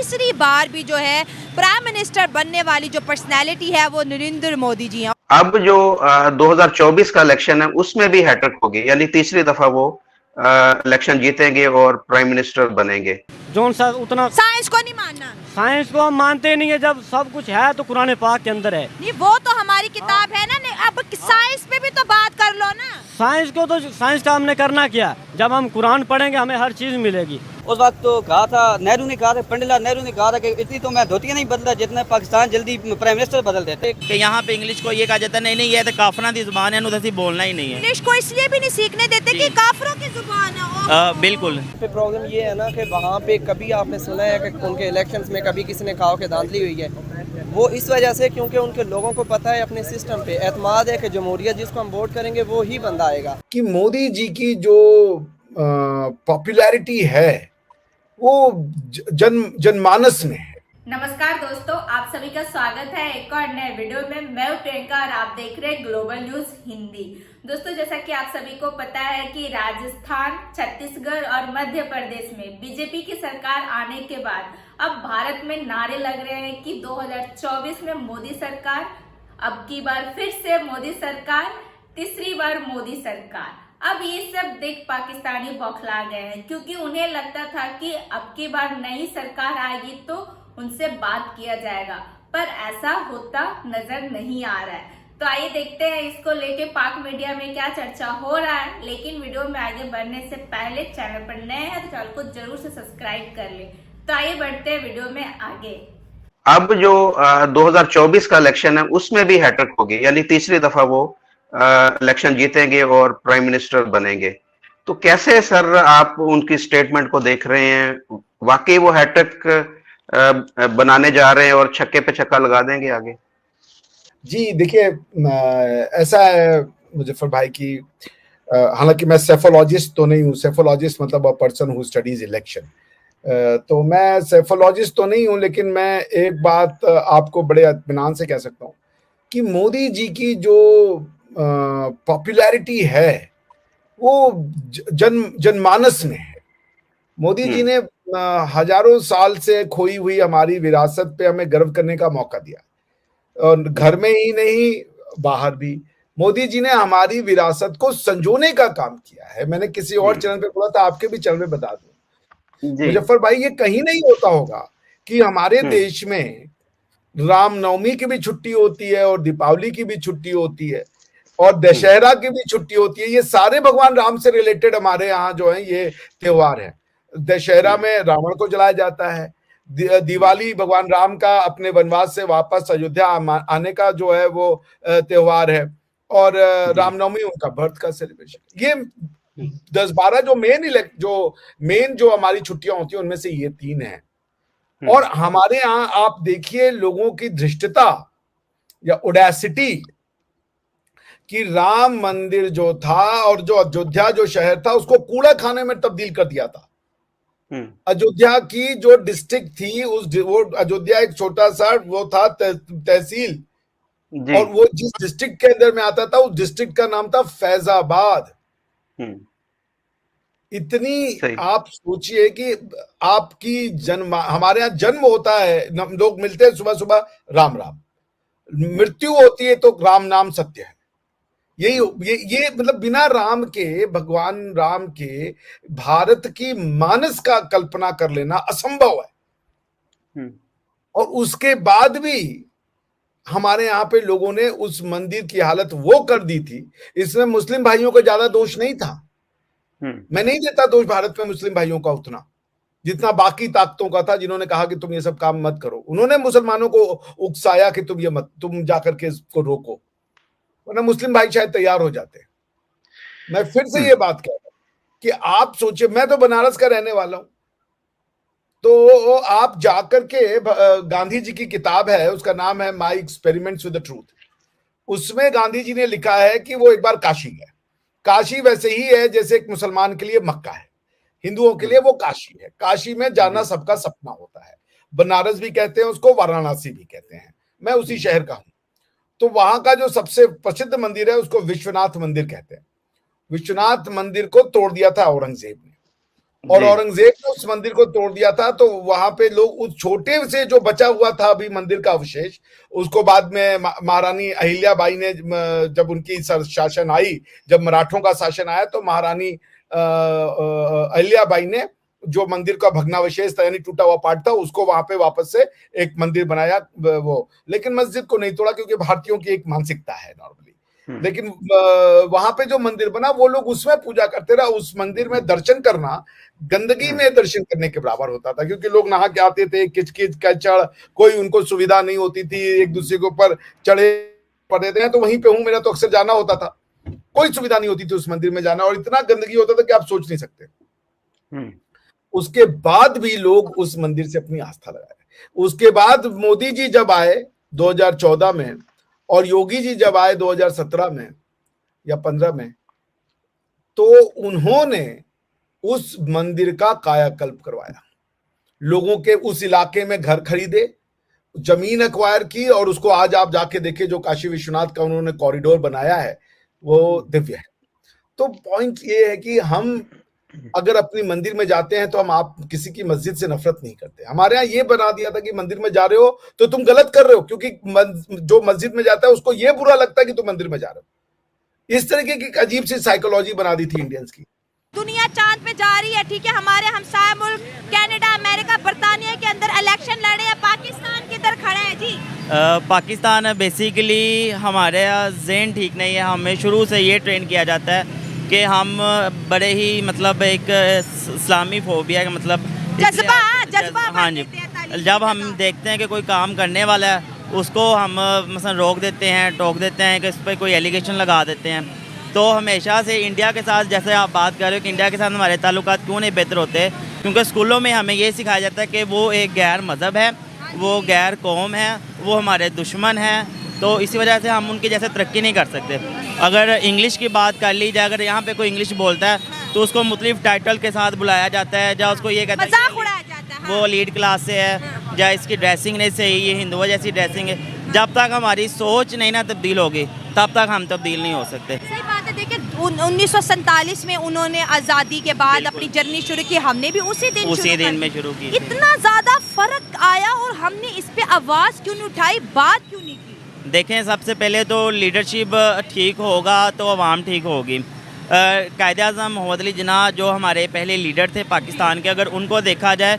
तीसरी बार भी जो है प्राइम मिनिस्टर बनने वाली जो पर्सनैलिटी है वो नरेंद्र मोदी जी हैं। अब जो 2024 का इलेक्शन है उसमें भी हैट्रिक होगी, यानी तीसरी दफा वो इलेक्शन जीतेंगे और प्राइम मिनिस्टर बनेंगे। जोन सा उतना साइंस को नहीं मानना, साइंस को हम मानते नहीं है। जब सब कुछ है तो कुरान पाक के अंदर है। नहीं वो तो हमारी किताब है ना, अब साइंस पे भी तो बात कर लो ना। साइंस को तो साइंस का हमने करना क्या, जब हम कुरान पढ़ेंगे हमें हर चीज मिलेगी। उस वक्त तो कहा था, नेहरू ने कहा था, पंडित नेहरू ने कहा था कि इतनी तो मैं धोतियां नहीं बदला जितना पाकिस्तान जल्दी प्राइम मिनिस्टर बदल देते। कि यहाँ पे इंग्लिश को ये कहा जाता है नहीं ये तो काफरा की जुबान है, उधर बोलना ही नहीं है। इंग्लिश को इसलिए भी नहीं सीखने देते कि काफरों की जुबान है। बिल्कुल। प्रॉब्लम ये है ना कि वहाँ पे कभी आपने सुना है कि उनके इलेक्शंस में कभी किसी ने कहा कि धांधली हुई है। वो इस वजह से क्योंकि उनके लोगों को पता है, अपने सिस्टम पे एतमाद है कि जमहूरियत जिसको हम वोट करेंगे वो ही बंदा आएगा। कि मोदी जी की जो पॉपुलैरिटी है वो जनमानस में है। नमस्कार दोस्तों, आप सभी का स्वागत है एक और नए वीडियो में। मैं हूं प्रियंका और आप देख रहे हैं ग्लोबल न्यूज हिंदी। दोस्तों, जैसा कि आप सभी को पता है कि राजस्थान, छत्तीसगढ़ और मध्य प्रदेश में बीजेपी की सरकार आने के बाद अब भारत में नारे लग रहे हैं कि 2024 में मोदी सरकार, अब की बार फिर से मोदी सरकार, तीसरी बार मोदी सरकार। अब ये सब देख पाकिस्तानी बौखला गए हैं, क्योंकि उन्हें लगता था कि अब की बार नई सरकार आएगी तो उनसे बात किया जाएगा, पर ऐसा होता नजर नहीं आ रहा है। तो आइए देखते हैं इसको लेके पाक मीडिया में क्या चर्चा हो रहा है। लेकिन वीडियो में आगे बढ़ने से पहले चैनल पर नए हैं तो चैनल को जरूर से सब्सक्राइब कर ले। तो आइए बढ़ते हैं वीडियो में आगे। अब जो 2024 का इलेक्शन है उसमें भी हैट्रिक होगी, यानी तीसरी दफा वो इलेक्शन जीतेंगे और प्राइम मिनिस्टर बनेंगे। तो कैसे सर आप उनकी स्टेटमेंट को देख रहे हैं? वाकई वो हैट्रिक बनाने जा रहे हैं और छक्के पे छक्का लगा देंगे आगे? जी देखिए, ऐसा है मुजफ्फर भाई की, हालांकि मैं सेफोलॉजिस्ट तो नहीं हूँ। सेफोलॉजिस्ट मतलब a person who studies election. तो मैं सेफोलॉजिस्ट तो नहीं हूँ, लेकिन मैं एक बात आपको बड़े इत्मीनान से कह सकता हूँ कि मोदी जी की जो पॉपुलैरिटी है वो जनमानस में है। मोदी जी ने हजारों साल से खोई हुई हमारी विरासत पे हमें गर्व करने का मौका दिया, और घर में ही नहीं बाहर भी। मोदी जी ने हमारी विरासत को संजोने का काम किया है। मैंने किसी और चैनल पे बोला था, आपके भी चैनल में बता दूं मुजफ्फर भाई, ये कहीं नहीं होता होगा कि हमारे देश में रामनवमी की भी छुट्टी होती है और दीपावली की भी छुट्टी होती है और दशहरा की भी छुट्टी होती है। ये सारे भगवान राम से रिलेटेड हमारे यहाँ जो है ये त्योहार है। दशहरा में रावण को जलाया जाता है, दिवाली भगवान राम का अपने वनवास से वापस अयोध्या आने का जो है वो त्योहार है, और रामनवमी उनका बर्थ का सेलिब्रेशन। ये 10-12 जो मेन जो हमारी छुट्टियां होती हैं उनमें से ये 3 हैं। और हमारे यहाँ आप देखिए लोगों की धृष्टता या ओडेसिटी कि राम मंदिर जो था और जो अयोध्या जो शहर था उसको कूड़ा खाने में तब्दील कर दिया था। अयोध्या की जो डिस्ट्रिक्ट थी वो अयोध्या एक छोटा सा वो था तहसील, और वो जिस डिस्ट्रिक्ट के अंदर में आता था उस डिस्ट्रिक्ट का नाम था फैजाबाद। इतनी आप सोचिए कि आपकी जन्म, हमारे यहाँ जन्म होता है, लोग मिलते हैं सुबह सुबह राम राम, मृत्यु होती है तो राम नाम सत्य है। ये मतलब बिना राम के, भगवान राम के भारत की मानस का कल्पना कर लेना असंभव है। और उसके बाद भी हमारे यहाँ पे लोगों ने उस मंदिर की हालत वो कर दी थी। इसमें मुस्लिम भाइयों का ज्यादा दोष नहीं था। मैं नहीं देता दोष भारत में मुस्लिम भाइयों का उतना जितना बाकी ताकतों का था, जिन्होंने कहा कि तुम ये सब काम मत करो। उन्होंने मुसलमानों को उकसाया कि तुम जाकर के इसको रोको, वरना मुस्लिम भाई शायद तैयार हो जाते। मैं फिर से ये बात कह रहा हूं कि आप सोचिए, मैं तो बनारस का रहने वाला हूं, तो आप जाकर के गांधी जी की किताब है, उसका नाम है my experiments with the truth. उसमें गांधी जी ने लिखा है कि वो एक बार काशी गए। काशी वैसे ही है जैसे एक मुसलमान के लिए मक्का है, हिंदुओं के लिए वो काशी है। काशी में जाना सबका सपना होता है। बनारस भी कहते हैं उसको, वाराणसी भी कहते हैं। मैं उसी शहर का हूं। तो वहां का जो सबसे प्रसिद्ध मंदिर है उसको विश्वनाथ मंदिर कहते हैं। विश्वनाथ मंदिर को तोड़ दिया था औरंगजेब ने, और जी। औरंगजेब ने उस मंदिर को तोड़ दिया था, तो वहां पे लोग उस छोटे से जो बचा हुआ था अभी मंदिर का अवशेष, उसको बाद में महारानी अहिल्याबाई ने जब उनकी शासन आई, जब मराठों का शासन आया, तो महारानी अहिल्याबाई ने जो मंदिर का भग्नावशेष था यानी टूटा हुआ पार्ट था, उसको वहां पे वापस से एक मंदिर बनाया वो, लेकिन मस्जिद को नहीं तोड़ा क्योंकि भारतीयों की एक मानसिकता है नॉर्मली। लेकिन वहां पे जो मंदिर बना वो लोग उसमें पूजा करते रहे। उस मंदिर में दर्शन करना गंदगी में दर्शन करने के बराबर होता था, क्योंकि लोग नहा के आते थे, किचकिच कचड़, कोई उनको सुविधा नहीं होती थी, एक दूसरे के ऊपर चढ़े पड़े थे। तो वहीं पे हूं, मेरा तो अक्सर जाना होता था, कोई सुविधा नहीं होती थी उस मंदिर में जाना, और इतना गंदगी होता था कि आप सोच नहीं सकते। उसके बाद भी लोग उस मंदिर से अपनी आस्था लगाए। उसके बाद मोदी जी जब आए 2014 में, और योगी जी जब आए 2017 में या 15 में, तो उन्होंने उस मंदिर का कायाकल्प करवाया। लोगों के उस इलाके में घर खरीदे, जमीन एक्वायर की, और उसको आज आप जाके देखें जो काशी विश्वनाथ का उन्होंने कॉरिडोर बनाया है वो दिव्य है। तो पॉइंट ये है कि हम अगर अपनी मंदिर में जाते हैं तो हम आप किसी की मस्जिद से नफरत नहीं करते। हमारे यहाँ ये बना दिया था कि मंदिर में जा रहे हो तो तुम गलत कर रहे हो, क्योंकि जो मस्जिद में जाता है उसको ये बुरा लगता है कि तुम मंदिर में जा रहे हो। इस तरीके की अजीब सी साइकोलॉजी बना दी थी इंडियंस की। दुनिया चांद पे जा रही है, ठीक है, हमारे हमसाया मुल्क कनाडा, अमेरिका, बर्तानिया के अंदर इलेक्शन लड़े हैं, पाकिस्तान किधर खड़ा है जी? पाकिस्तान बेसिकली हमारे ज़हन ठीक नहीं है। हमें शुरू से ये ट्रेन किया जाता है कि हम बड़े ही मतलब एक इस्लामी फोबिया का मतलब जज्बा हाँ जी, जब हम देखते हैं कि कोई काम करने वाला है उसको हम मसलन रोक देते हैं, टोक देते हैं, कि इस पर कोई एलिगेशन लगा देते हैं। तो हमेशा से इंडिया के साथ, जैसे आप बात कर रहे हो कि इंडिया के साथ हमारे ताल्लुकात क्यों नहीं बेहतर होते, क्योंकि स्कूलों में हमें ये सिखाया जाता है कि वो एक गैर मज़हब है, वो गैर कौम है, वो हमारे दुश्मन हैं। तो इसी वजह से हम उनकी जैसे तरक्की नहीं कर सकते। अगर इंग्लिश की बात कर ली जाए, अगर यहाँ पे कोई इंग्लिश बोलता है तो उसको मुख्तलिफ टाइटल के साथ बुलाया जाता है, या उसको ये कहता है मजाक उड़ाया जाता है, वो लीड क्लास से है, या इसकी ड्रेसिंग नहीं सही, ये हिंदुओं जैसी ड्रेसिंग है। जब तक हमारी सोच नहीं ना तब्दील होगी तब तक हम तब्दील नहीं हो सकते। सही बात है। देखिए 1947 में उन्होंने आज़ादी के बाद अपनी जर्नी शुरू की, हमने भी उसी दिन में शुरू की। इतना ज़्यादा फर्क आया और हमने इस पे आवाज़ क्यों नहीं उठाई, बात क्यों नहीं की? देखें, सबसे पहले तो लीडरशिप ठीक होगा तो अवाम ठीक होगी। कायद-ए-आज़म मोहम्मद अली जिन्ना जो हमारे पहले लीडर थे पाकिस्तान के, अगर उनको देखा जाए,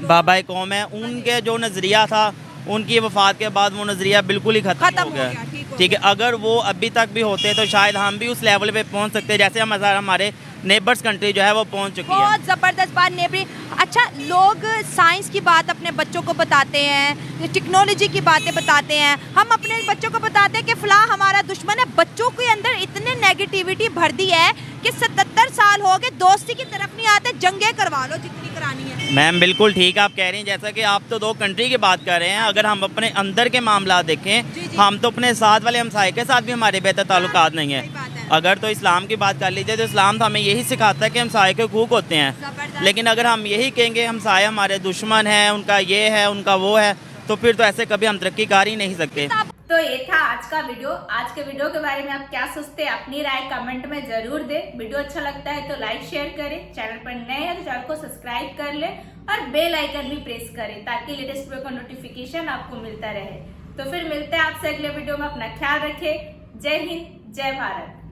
बाबा कौम है, उनके जो नज़रिया था, उनकी वफ़ात के बाद वो नज़रिया बिल्कुल ही ख़त्म हो गया। ठीक है, अगर वो अभी तक भी होते तो शायद हम भी उस लेवल पे पहुंच सकते जैसे हमारे नेबर्स कंट्री जो है वो पहुंच चुकी है। बहुत ज़बरदस्त बात नेबरी। अच्छा, लोग साइंस की बात अपने बच्चों को बताते हैं, टेक्नोलॉजी की बातें बताते हैं, हम अपने बच्चों को बताते हैं कि फ़लाँ हमारा दुश्मन है। बच्चों के अंदर इतने नेगेटिविटी भर दी है कि 77 साल हो गए, दोस्ती की तरफ नहीं आते, जंगें करवा लो जितनी करानी है। मैम बिल्कुल ठीक आप कह रही हैं, जैसा कि आप तो 2 कंट्री की बात कर रहे हैं। अगर हम अपने अंदर के मामला देखें, हम तो अपने साथ वाले हमसाये के साथ भी हमारे बेहतर ताल्लुकात नहीं है। अगर तो इस्लाम की बात कर लीजिए तो इस्लाम तो हमें यही सिखाता है कि हमसाये के हुकूक होते हैं, लेकिन अगर हम यही कहेंगे हमसाये हमारे दुश्मन हैं, उनका ये है, उनका वो है, तो फिर तो ऐसे कभी हम तरक्की कर ही नहीं सकते। तो ये था आज का वीडियो। आज के वीडियो के बारे में आप क्या सोचते हैं, अपनी राय कमेंट में जरूर दें। वीडियो अच्छा लगता है तो लाइक शेयर करें, चैनल पर नए हैं तो चैनल को सब्सक्राइब कर लें और बेल आइकन भी प्रेस करें ताकि लेटेस्ट वीडियो का नोटिफिकेशन आपको मिलता रहे। तो फिर मिलते हैं आपसे अगले वीडियो में। अपना ख्याल रखें। जय हिंद, जय भारत।